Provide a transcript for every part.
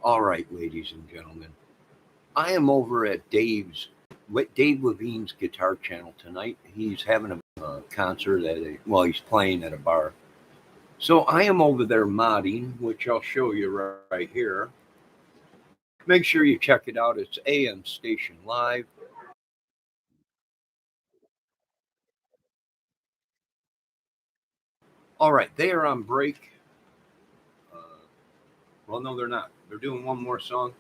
All right, ladies and gentlemen, I am over at Dave Levine's guitar channel tonight. He's having a concert he's playing at a bar. So I am over there modding, which I'll show you right here. Make sure you check it out. It's AM Station Live. All right, they are on break. Uh, well, no, they're not. They're doing one more song.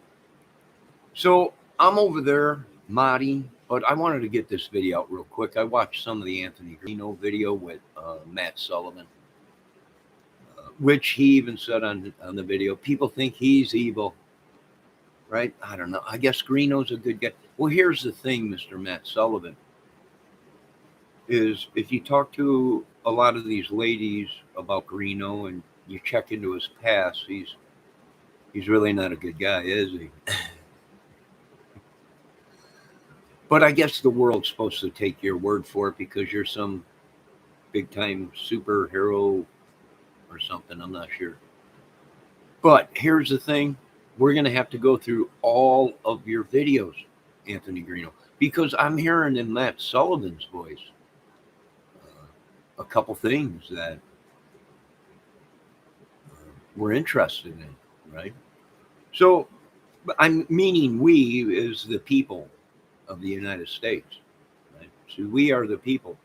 So I'm over there modding, but I wanted to get this video out real quick. I watched some of the Anthony Greeno video with Matt Sullivan, which he even said on the video, people think he's evil, right? I don't know. I guess Greeno's a good guy. Well, here's the thing, Mr. Matt Sullivan, is if you talk to a lot of these ladies about Greeno and you check into his past, he's really not a good guy, is he? But I guess the world's supposed to take your word for it because you're some big time superhero or something. I'm not sure. But here's the thing, we're going to have to go through all of your videos, Anthony Greeno, because I'm hearing in Matt Sullivan's voice a couple things that we're interested in, right? So I'm meaning we is the people of the United States, right? So we are the people.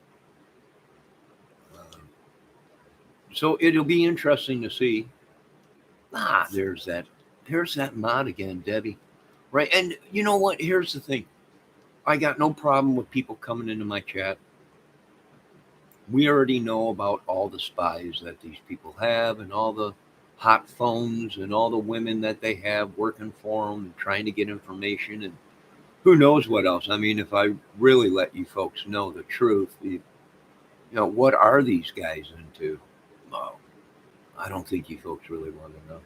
So it'll be interesting to see. There's that mod again, Debbie. Right. And you know what? Here's the thing. I got no problem with people coming into my chat. We already know about all the spies that these people have and all the hot phones and all the women that they have working for them and trying to get information and who knows what else. I mean, if I really let you folks know the truth, what are these guys into? Well, I don't think you folks really want to know.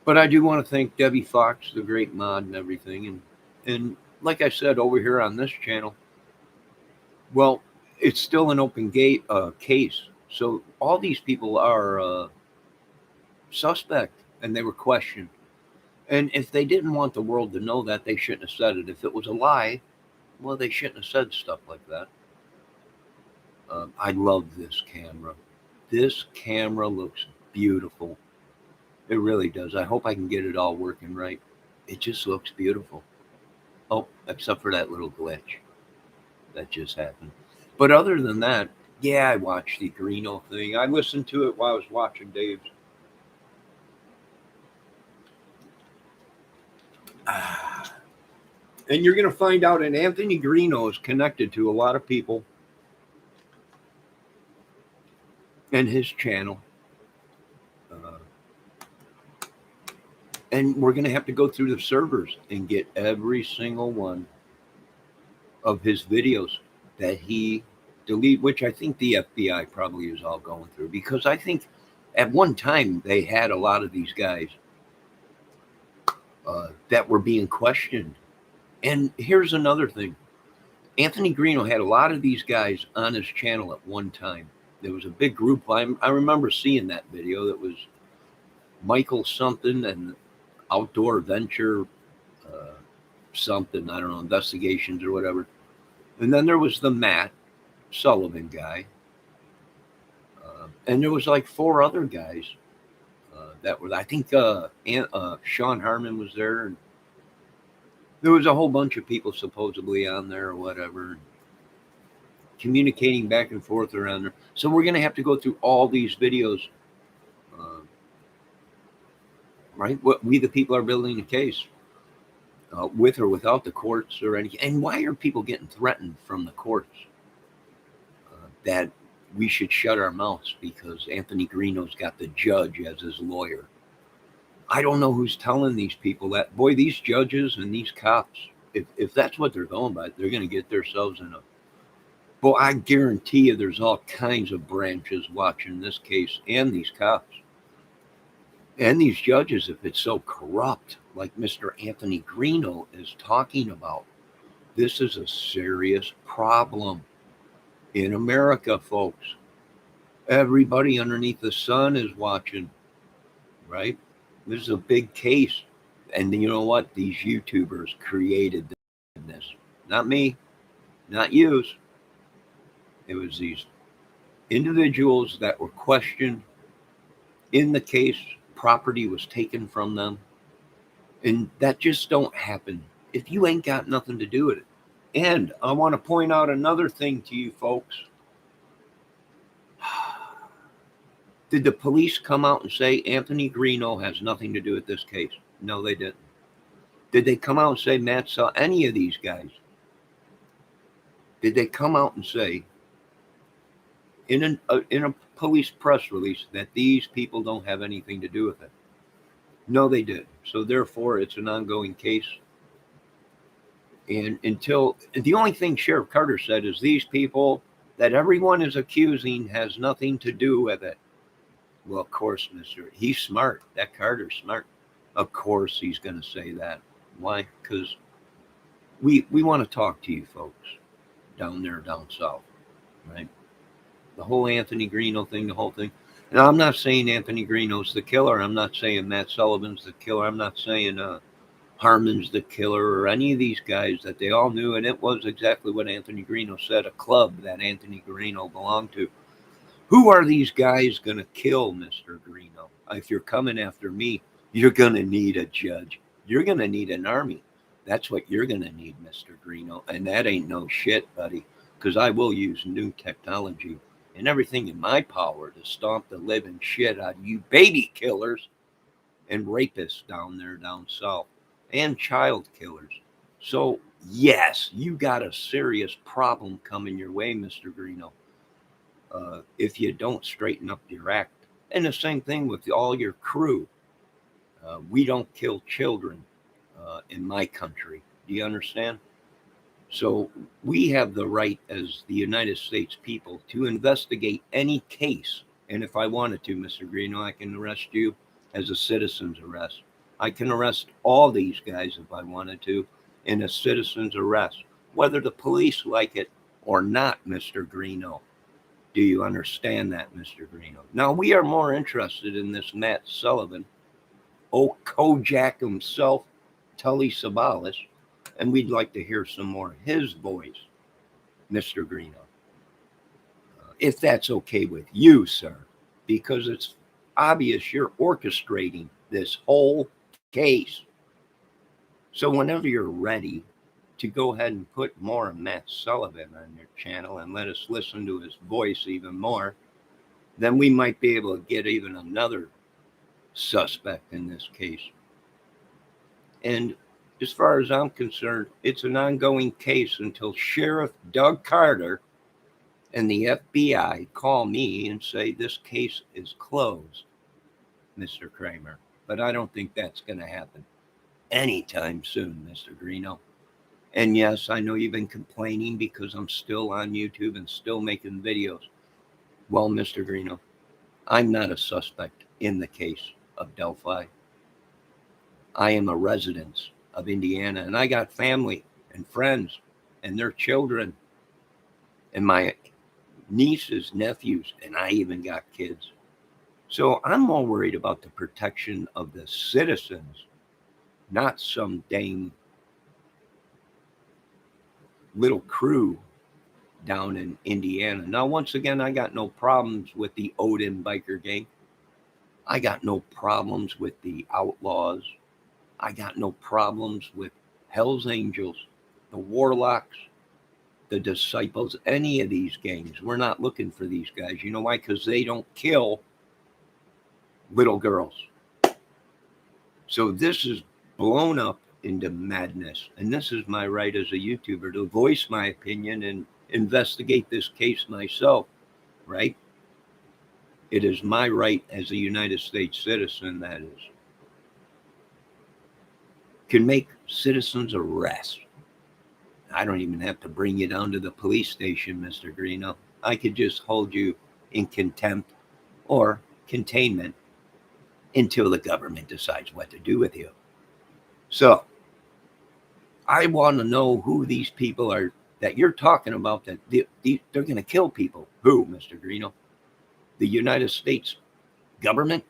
But I do want to thank Debbie Fox, the great mod and everything. And like I said, over here on this channel, well, it's still an open case. So all these people are suspect and they were questioned. And if they didn't want the world to know that, they shouldn't have said it. If it was a lie, well, they shouldn't have said stuff like that. I love this camera. This camera looks beautiful. It really does. I hope I can get it all working right. It just looks beautiful. Oh, except for that little glitch that just happened. But other than that, yeah, I watched the Greeno thing. I listened to it while I was watching Dave's. And you're going to find out that Anthony Greeno is connected to a lot of people and his channel. And we're going to have to go through the servers and get every single one of his videos that he deleted, which I think the FBI probably is all going through, because I think at one time they had a lot of these guys that were being questioned. And here's another thing. Anthony Greeno had a lot of these guys on his channel at one time. There was a big group. I remember seeing that video. That was Michael something and Outdoor Venture something. I don't know, investigations or whatever. And then there was the Matt Sullivan guy. And there was like 4 other guys that were, I think Sean Harmon was there. And there was a whole bunch of people supposedly on there or whatever, communicating back and forth around there. So we're going to have to go through all these videos, right? We, the people, are building a case with or without the courts or anything. And why are people getting threatened from the courts that we should shut our mouths because Anthony Greeno's got the judge as his lawyer? I don't know who's telling these people that. Boy, these judges and these cops, if that's what they're going by, they're going to get themselves in a... Well, I guarantee you there's all kinds of branches watching this case and these cops. And these judges, if it's so corrupt, like Mr. Anthony Greeno is talking about, this is a serious problem in America, folks. Everybody underneath the sun is watching, right? This is a big case. And you know what? These YouTubers created this. Not me, not yous. It was these individuals that were questioned in the case. Property was taken from them. And that just don't happen if you ain't got nothing to do with it. And I want to point out another thing to you folks. Did the police come out and say Anthony Greeno has nothing to do with this case? No, they didn't. Did they come out and say Matt saw any of these guys? Did they come out and say in a police press release that these people don't have anything to do with it? No, they did. So therefore, it's an ongoing case. And until the only thing Sheriff Carter said is these people that everyone is accusing has nothing to do with it. Well, of course, he's smart. That Carter's smart. Of course, he's going to say that. Why? Because we want to talk to you folks down there, down south, right? The whole Anthony Greeno thing, the whole thing. And I'm not saying Anthony Greeno's the killer. I'm not saying Matt Sullivan's the killer. I'm not saying Harmon's the killer or any of these guys that they all knew. And it was exactly what Anthony Greeno said, a club that Anthony Greeno belonged to. Who are these guys going to kill, Mr. Greeno? If you're coming after me, you're going to need a judge. You're going to need an army. That's what you're going to need, Mr. Greeno. And that ain't no shit, buddy, because I will use new technology and everything in my power to stomp the living shit out of you baby killers and rapists down there down south and child killers. So, yes, you got a serious problem coming your way, Mr. Greeno. If you don't straighten up your act. And the same thing with all your crew. We don't kill children in my country. Do you understand? So we have the right as the United States people to investigate any case. And if I wanted to, Mr. Greeno, I can arrest you as a citizen's arrest. I can arrest all these guys if I wanted to in a citizen's arrest, whether the police like it or not, Mr. Greeno. Do you understand that, Mr. Greeno? Now, we are more interested in this Matt Sullivan, Kojak himself, Tully Savalas, and we'd like to hear some more of his voice, Mr. Greeno. If that's okay with you, sir, because it's obvious you're orchestrating this whole case. So whenever you're ready to go ahead and put more of Matt Sullivan on your channel and let us listen to his voice even more, then we might be able to get even another suspect in this case. And as far as I'm concerned, it's an ongoing case until Sheriff Doug Carter and the FBI call me and say this case is closed, Mr. Kramer. But I don't think that's going to happen anytime soon, Mr. Greeno. And yes, I know you've been complaining because I'm still on YouTube and still making videos. Well, Mr. Greeno, I'm not a suspect in the case of Delphi. I am a resident of Indiana, and I got family and friends and their children and my nieces, nephews, and I even got kids. So I'm more worried about the protection of the citizens, not some dang little crew down in Indiana. Now, once again, I got no problems with the Odin biker gang. I got no problems with the Outlaws. I got no problems with Hell's Angels, the Warlocks, the Disciples, any of these gangs. We're not looking for these guys. You know why? Because they don't kill little girls. So this is blown up into madness. And this is my right as a YouTuber to voice my opinion and investigate this case myself, right? It is my right as a United States citizen, that is, can make citizens arrest. I don't even have to bring you down to the police station, Mr. Greeno. I could just hold you in contempt or containment until the government decides what to do with you. So I want to know who these people are that you're talking about, that they're going to kill people. Who, Mr. Greeno? The United States government?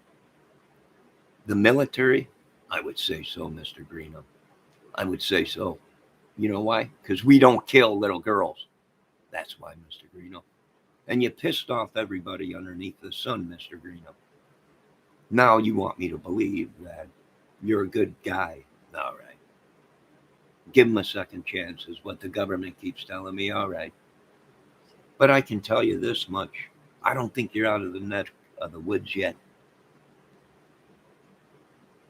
The military? I would say so, Mr. Greeno. I would say so. You know why? Because we don't kill little girls. That's why, Mr. Greeno. And you pissed off everybody underneath the sun, Mr. Greeno. Now you want me to believe that you're a good guy. All right. Give him a second chance, is what the government keeps telling me. All right. But I can tell you this much. I don't think you're out of the net of the woods yet.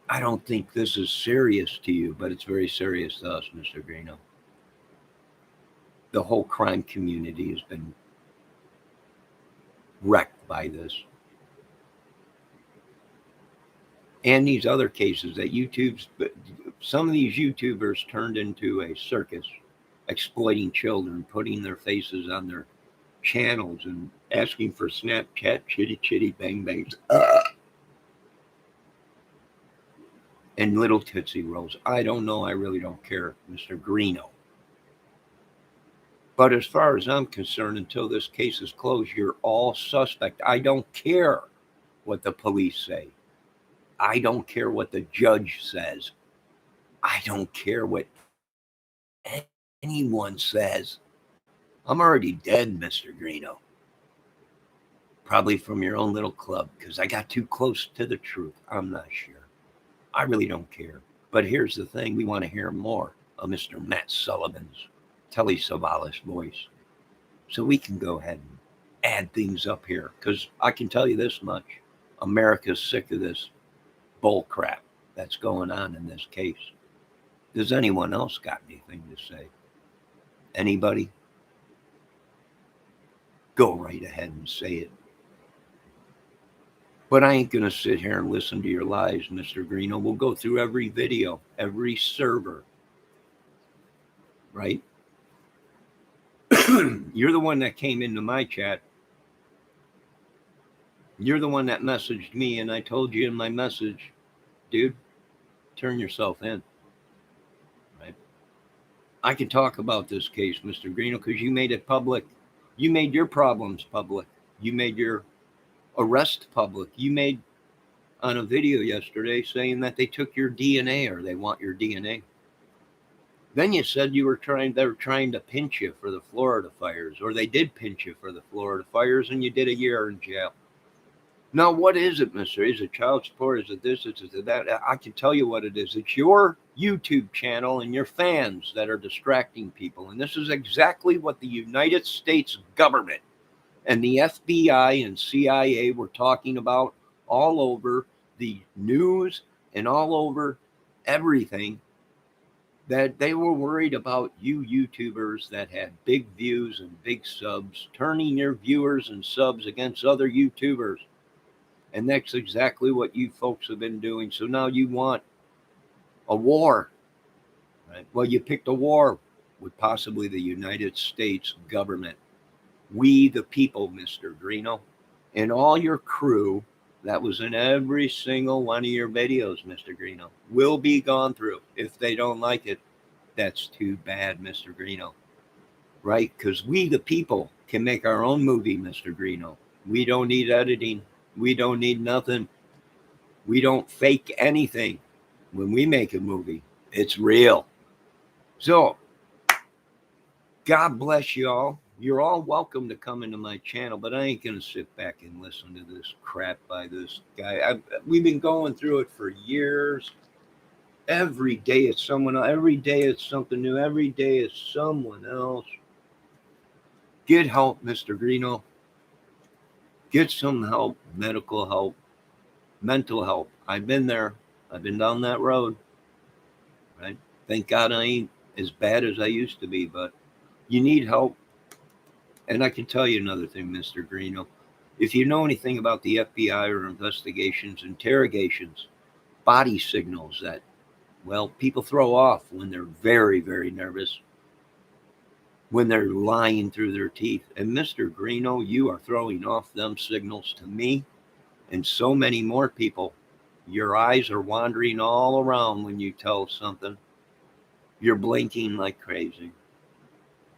I don't think this is serious to you, but it's very serious to us, Mr. Greeno. The whole crime community has been wrecked by this. And these other cases that some of these YouTubers turned into a circus, exploiting children, putting their faces on their channels and asking for Snapchat chitty chitty bang bangs. And little Tootsie Rolls. I don't know. I really don't care, Mr. Greeno. But as far as I'm concerned, until this case is closed, you're all suspect. I don't care what the police say. I don't care what the judge says. I don't care what anyone says. I'm already dead, Mr. Greeno. Probably from your own little club, because I got too close to the truth. I'm not sure. I really don't care. But here's the thing. We want to hear more of Mr. Matt Sullivan's Telly Savalas voice. So we can go ahead and add things up here. Because I can tell you this much. America's sick of this bull crap that's going on in this case. Does anyone else got anything to say? Anybody? Go right ahead and say it. But I ain't going to sit here and listen to your lies, Mr. Greeno. We'll go through every video, every server. Right? You're the one that came into my chat. You're the one that messaged me, and I told you in my message, dude, turn yourself in. Right? I can talk about this case, Mr. Greeno, because you made it public. You made your problems public. You made your arrest public. You made on a video yesterday saying that they took your DNA or they want your DNA. Then you said they were trying to pinch you for the Florida fires, or they did pinch you for the Florida fires, and you did a year in jail. Now, what is it, mister? Is it child support? Is it this? Is it that? I can tell you what it is. It's your YouTube channel and your fans that are distracting people. And this is exactly what the United States government and the FBI and CIA were talking about all over the news and all over everything, that they were worried about you YouTubers that had big views and big subs, turning your viewers and subs against other YouTubers. And that's exactly what you folks have been doing. So now you want a war. Right? Well, you picked a war with possibly the United States government. We the people, Mr. Greeno, and all your crew that was in every single one of your videos, Mr. Greeno, will be gone through. If they don't like it, that's too bad, Mr. Greeno. Right? Because we the people can make our own movie, Mr. Greeno. We don't need editing. We don't need nothing. We don't fake anything. When we make a movie, it's real. So, God bless you all. You're all welcome to come into my channel, but I ain't going to sit back and listen to this crap by this guy. We've been going through it for years. Every day it's someone else. Every day it's something new. Every day it's someone else. Get help, Mr. Greeno. Get some help, medical help, mental help. I've been there. I've been down that road. Right? Thank God I ain't as bad as I used to be, but you need help. And I can tell you another thing, Mr. Greeno. If you know anything about the FBI or investigations, interrogations, body signals that, well, people throw off when they're very, very nervous, when they're lying through their teeth. And Mr. Greeno, you are throwing off them signals to me and so many more people. Your eyes are wandering all around when you tell something. You're blinking like crazy.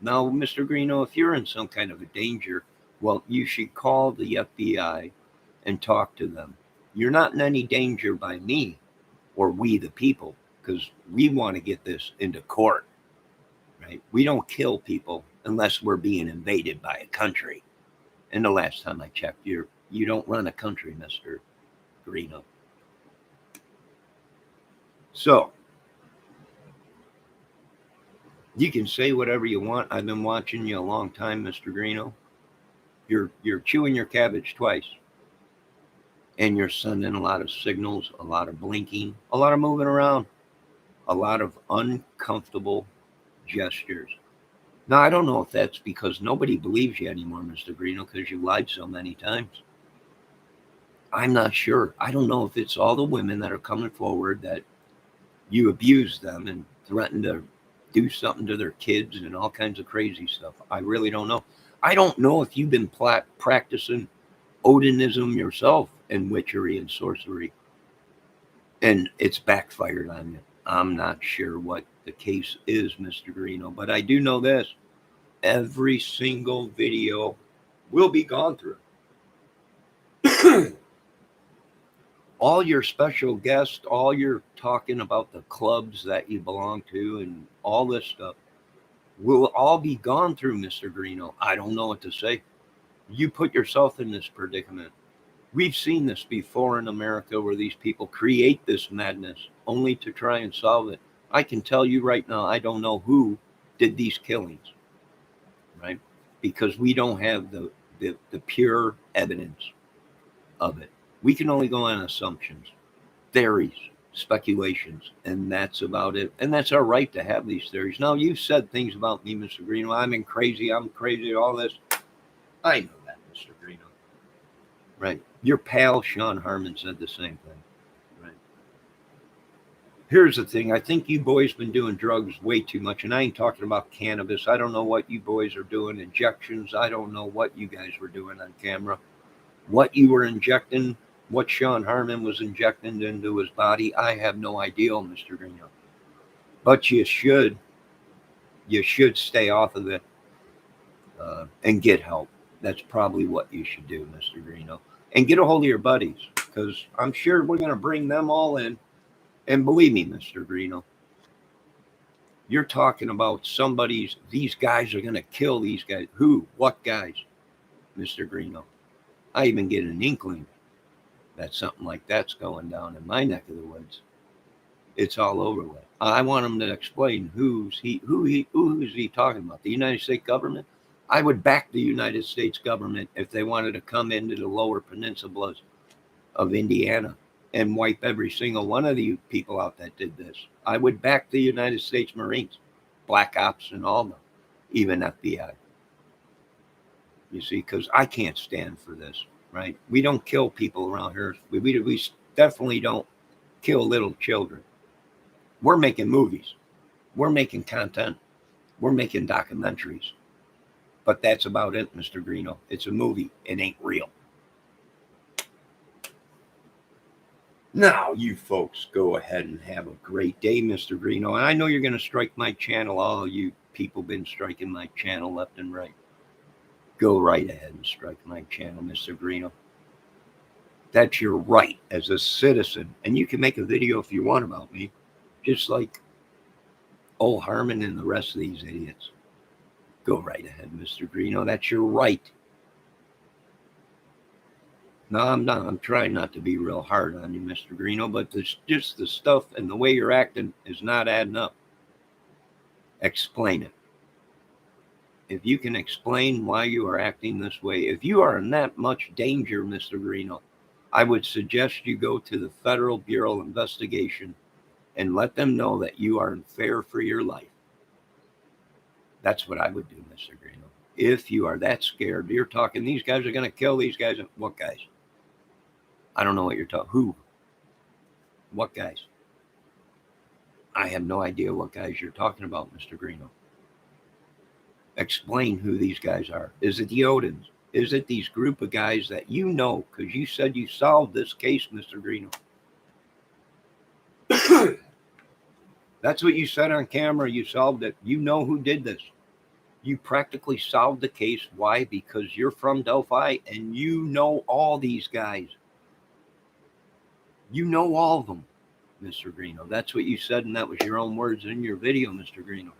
Now, Mr. Greeno, if you're in some kind of a danger, well, you should call the FBI and talk to them. You're not in any danger by me or we the people, because we want to get this into court, right? We don't kill people unless we're being invaded by a country. And the last time I checked, you don't run a country, Mr. Greeno. So you can say whatever you want. I've been watching you a long time, Mr. Greeno. You're chewing your cabbage twice. And you're sending a lot of signals, a lot of blinking, a lot of moving around, a lot of uncomfortable gestures. Now, I don't know if that's because nobody believes you anymore, Mr. Greeno, because you lied so many times. I'm not sure. I don't know if it's all the women that are coming forward that you abuse them and threaten to do something to their kids and all kinds of crazy stuff. I really don't know. I don't know if you've been practicing Odinism yourself and witchery and sorcery, and it's backfired on you. I'm not sure what the case is, Mr. Greeno, but I do know this. Every single video will be gone through. All your special guests, all your talking about the clubs that you belong to and all this stuff will all be gone through, Mr. Greeno. I don't know what to say. You put yourself in this predicament. We've seen this before in America where these people create this madness only to try and solve it. I can tell you right now, I don't know who did these killings, right? Because we don't have the pure evidence of it. We can only go on assumptions, theories, speculations, and that's about it. And that's our right to have these theories. Now, you've said things about me, Mr. Greeno. I'm crazy, all this. I know that, Mr. Greeno. Right. Your pal, Sean Harmon, said the same thing. Right. Here's the thing. I think you boys been doing drugs way too much, and I ain't talking about cannabis. I don't know what you boys are doing, injections. I don't know what you guys were doing on camera. What you were injecting, what Sean Harmon was injecting into his body, I have no idea, Mr. Greeno. But you should stay off of it and get help. That's probably what you should do, Mr. Greeno. And get a hold of your buddies, because I'm sure we're going to bring them all in. And believe me, Mr. Greeno, you're talking about these guys are going to kill these guys. Who? What guys, Mr. Greeno? I even get an inkling that something like that's going down in my neck of the woods. It's all over with. I want him to explain who is he talking about? The United States government? I would back the United States government if they wanted to come into the lower peninsulas of Indiana and wipe every single one of the people out that did this. I would back the United States Marines, Black Ops and all them, even FBI. You see, because I can't stand for this, right? We don't kill people around here. We definitely don't kill little children. We're making movies. We're making content. We're making documentaries. But that's about it, Mr. Greeno. It's a movie. It ain't real. Now, you folks go ahead and have a great day, Mr. Greeno. And I know you're going to strike my channel. All you people been striking my channel left and right. Go right ahead and strike my channel, Mr. Greeno. That's your right as a citizen. And you can make a video if you want about me, just like old Harmon and the rest of these idiots. Go right ahead, Mr. Greeno. That's your right. No, I'm not. I'm trying not to be real hard on you, Mr. Greeno, but just the stuff and the way you're acting is not adding up. Explain it. If you can explain why you are acting this way, if you are in that much danger, Mr. Greeno, I would suggest you go to the Federal Bureau of Investigation and let them know that you are in fear for your life. That's what I would do, Mr. Greeno. If you are that scared, you're talking, these guys are going to kill these guys. What guys? I don't know what you're talking. Who? What guys? I have no idea what guys you're talking about, Mr. Greeno. Explain who these guys are. Is it the Odins? Is it these group of guys that you know? Because you said you solved this case, Mr. Greeno. That's what you said on camera. You solved it. You know who did this. You practically solved the case. Why? Because you're from Delphi and you know all these guys. You know all of them, Mr. Greeno. That's what you said, and that was your own words in your video, Mr. Greeno.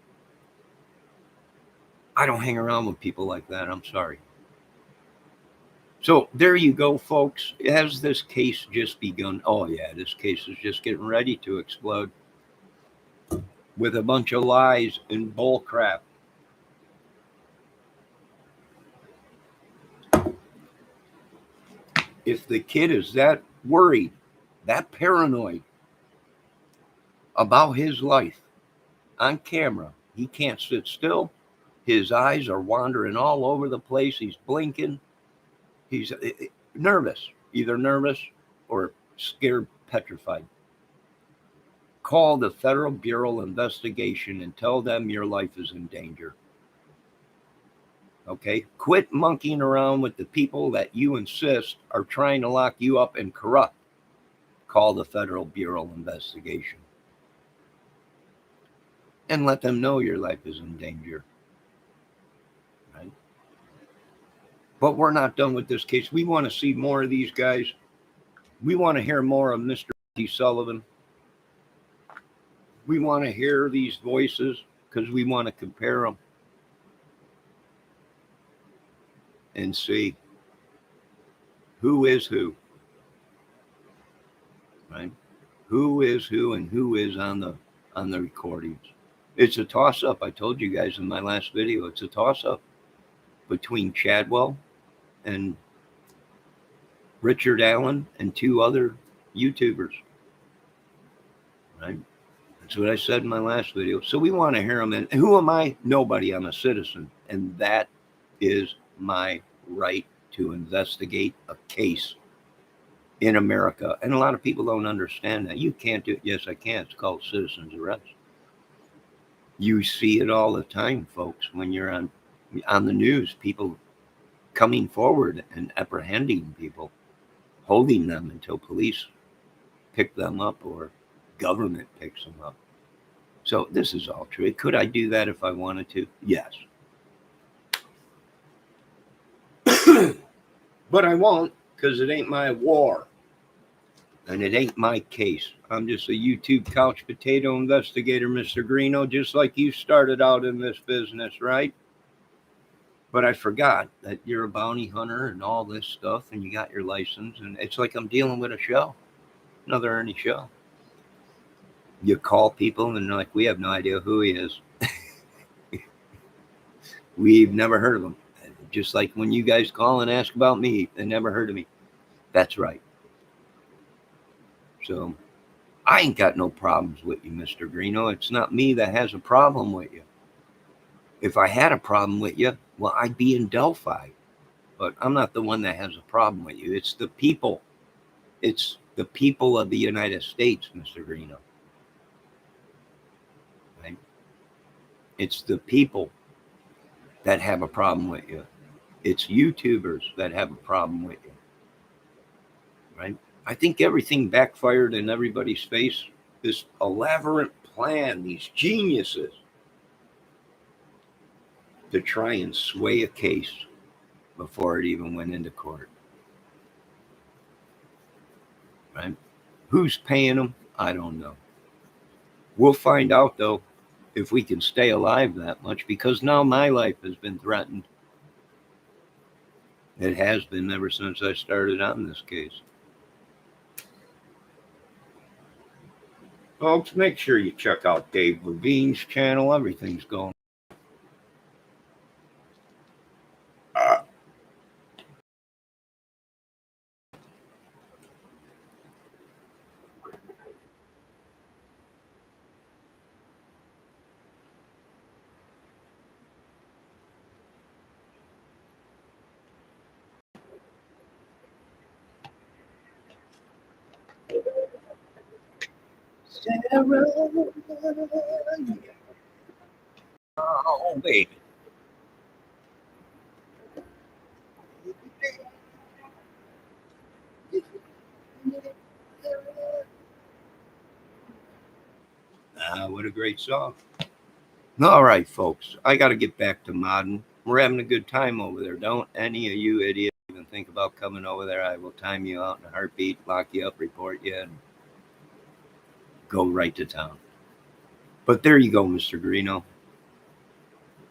I don't hang around with people like that. I'm sorry. So there you go, folks. Has this case just begun? Oh, yeah, this case is just getting ready to explode with a bunch of lies and bull crap. If the kid is that worried, that paranoid about his life on camera, he can't sit still. His eyes are wandering all over the place. He's blinking. He's nervous, either nervous or scared, petrified. Call the Federal Bureau of Investigation and tell them your life is in danger. Okay? Quit monkeying around with the people that you insist are trying to lock you up and corrupt. Call the Federal Bureau of Investigation and let them know your life is in danger. Right? But we're not done with this case. We want to see more of these guys. We want to hear more of Mr. Sullivan. We want to hear these voices because we want to compare them and see who is who. Right? Who is who and who is on the recordings. It's a toss-up. I told you guys in my last video, it's a toss-up between Chadwell and Richard Allen and two other YouTubers. Right? That's what I said in my last video. So we want to hear them. And who am I? Nobody. I'm a citizen. And that is my right to investigate a case in America. And a lot of people don't understand that. You can't do it. Yes, I can. It's called citizen's arrest. You see it all the time, folks, when you're on the news, people coming forward and apprehending people, holding them until police pick them up or government picks them up. So this is all true. Could I do that if I wanted to? Yes. But I won't, because it ain't my war. And it ain't my case. I'm just a YouTube couch potato investigator, Mr. Greeno, just like you started out in this business, right? But I forgot that you're a bounty hunter and all this stuff, and you got your license, and it's like I'm dealing with a show, another Ernie show. You call people, and they're like, we have no idea who he is. We've never heard of him. Just like when you guys call and ask about me, they never heard of me. That's right. So I ain't got no problems with you, Mr. Greeno. It's not me that has a problem with you. If I had a problem with you, well, I'd be in Delphi. But I'm not the one that has a problem with you. It's the people. It's the people of the United States, Mr. Greeno. Right? It's the people that have a problem with you. It's YouTubers that have a problem with you. Right? I think everything backfired in everybody's face. This elaborate plan, these geniuses to try and sway a case before it even went into court. Right? Who's paying them? I don't know. We'll find out, though, if we can stay alive that much, because now my life has been threatened. It has been ever since I started on this case. Folks, make sure you check out Dave Levine's channel. Everything's going. Sarah, oh, baby. What a great song. All right, folks. I got to get back to modding. We're having a good time over there. Don't any of you idiots even think think about coming over there, I will time you out in a heartbeat, lock you up, report you, and go right to town. But there you go, Mr. Greeno.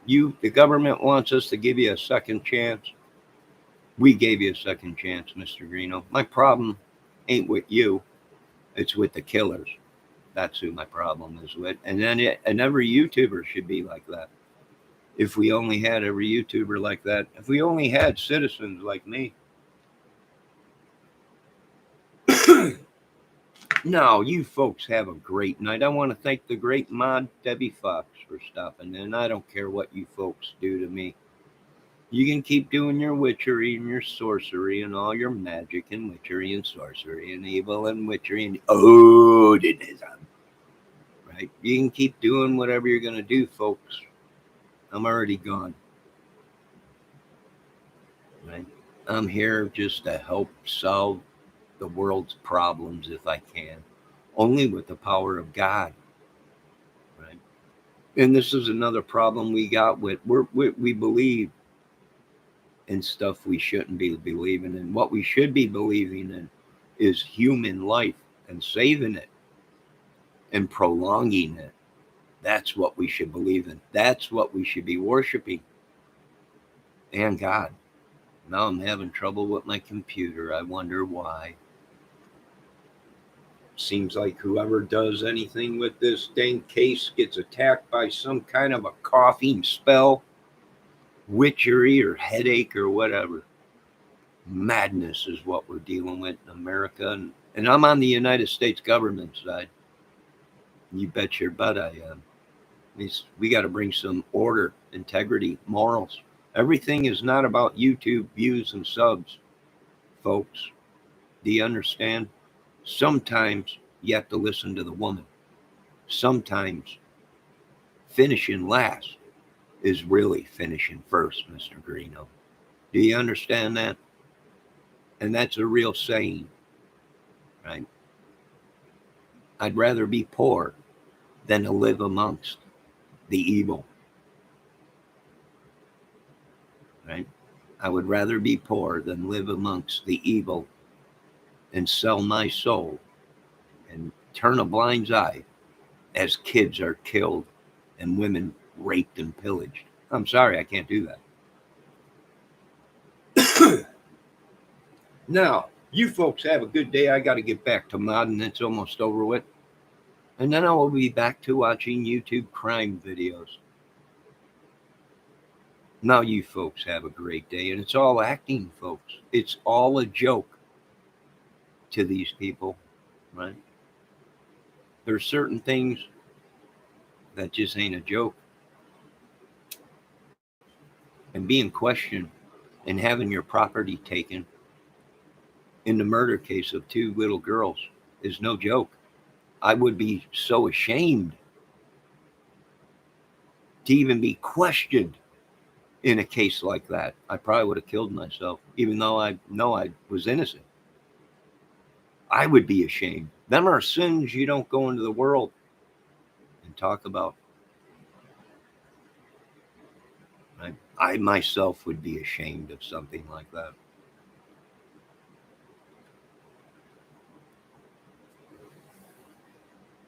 The government wants us to give you a second chance. We gave you a second chance, Mr. Greeno. My problem ain't with you. It's with the killers. That's who my problem is with. And every YouTuber should be like that. If we only had every YouTuber like that, if we only had citizens like me. Now, you folks have a great night. I want to thank the great mod Debbie Fox for stopping in. I don't care what you folks do to me. You can keep doing your witchery and your sorcery and all your magic and witchery and sorcery and evil and witchery and Odinism. Right? You can keep doing whatever you're going to do, folks. I'm already gone. Right? I'm here just to help solve the world's problems if I can. Only with the power of God. Right? And this is another problem we got with we believe in stuff we shouldn't be believing in. What we should be believing in is human life and saving it and prolonging it. That's what we should believe in. That's what we should be worshiping. And God. Now I'm having trouble with my computer. I wonder why. Seems like whoever does anything with this dang case gets attacked by some kind of a coughing spell, witchery or headache or whatever. Madness is what we're dealing with in America. And I'm on the United States government side. You bet your butt I am. We got to bring some order, integrity, morals. Everything is not about YouTube views and subs, folks. Do you understand? Sometimes you have to listen to the woman. Sometimes finishing last is really finishing first, Mr. Greeno. Do you understand that? And that's a real saying, right? I'd rather be poor than to live amongst the evil, right? I would rather be poor than live amongst the evil and sell my soul and turn a blind eye as kids are killed and women raped and pillaged. I'm sorry, I can't do that. Now, you folks have a good day. I got to get back to modding. It's almost over with. And then I will be back to watching YouTube crime videos. Now, you folks have a great day. And it's all acting, folks. It's all a joke to these people, right? There's certain things that just ain't a joke. And being questioned and having your property taken in the murder case of 2 little girls is no joke. I would be so ashamed to even be questioned in a case like that. I probably would have killed myself, even though I know I was innocent. I would be ashamed. Them are sins you don't go into the world and talk about. I myself would be ashamed of something like that.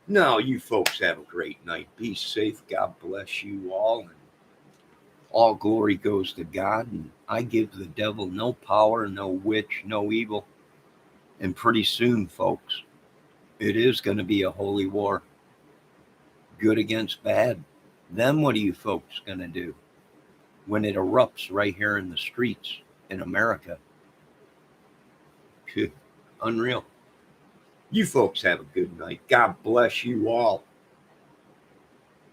Now, you folks have a great night. Be safe. God bless you all. And all glory goes to God. And I give the devil no power, no witch, no evil. And pretty soon, folks, it is going to be a holy war. Good against bad. Then what are you folks going to do when it erupts right here in the streets in America? Unreal. You folks have a good night. God bless you all.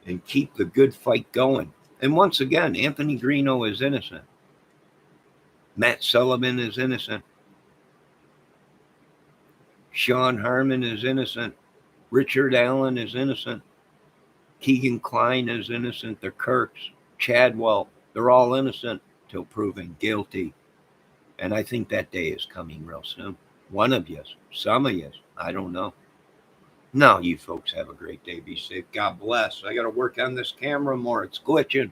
And keep the good fight going. And once again, Anthony Greeno is innocent. Matt Sullivan is innocent. Sean Harmon is innocent. Richard Allen is innocent. Keegan Kline is innocent. The Kirks, Chadwell, they're all innocent till proven guilty. And I think that day is coming real soon. One of you, some of you, I don't know. Now, you folks have a great day. Be safe. God bless. I got to work on this camera more. It's glitching.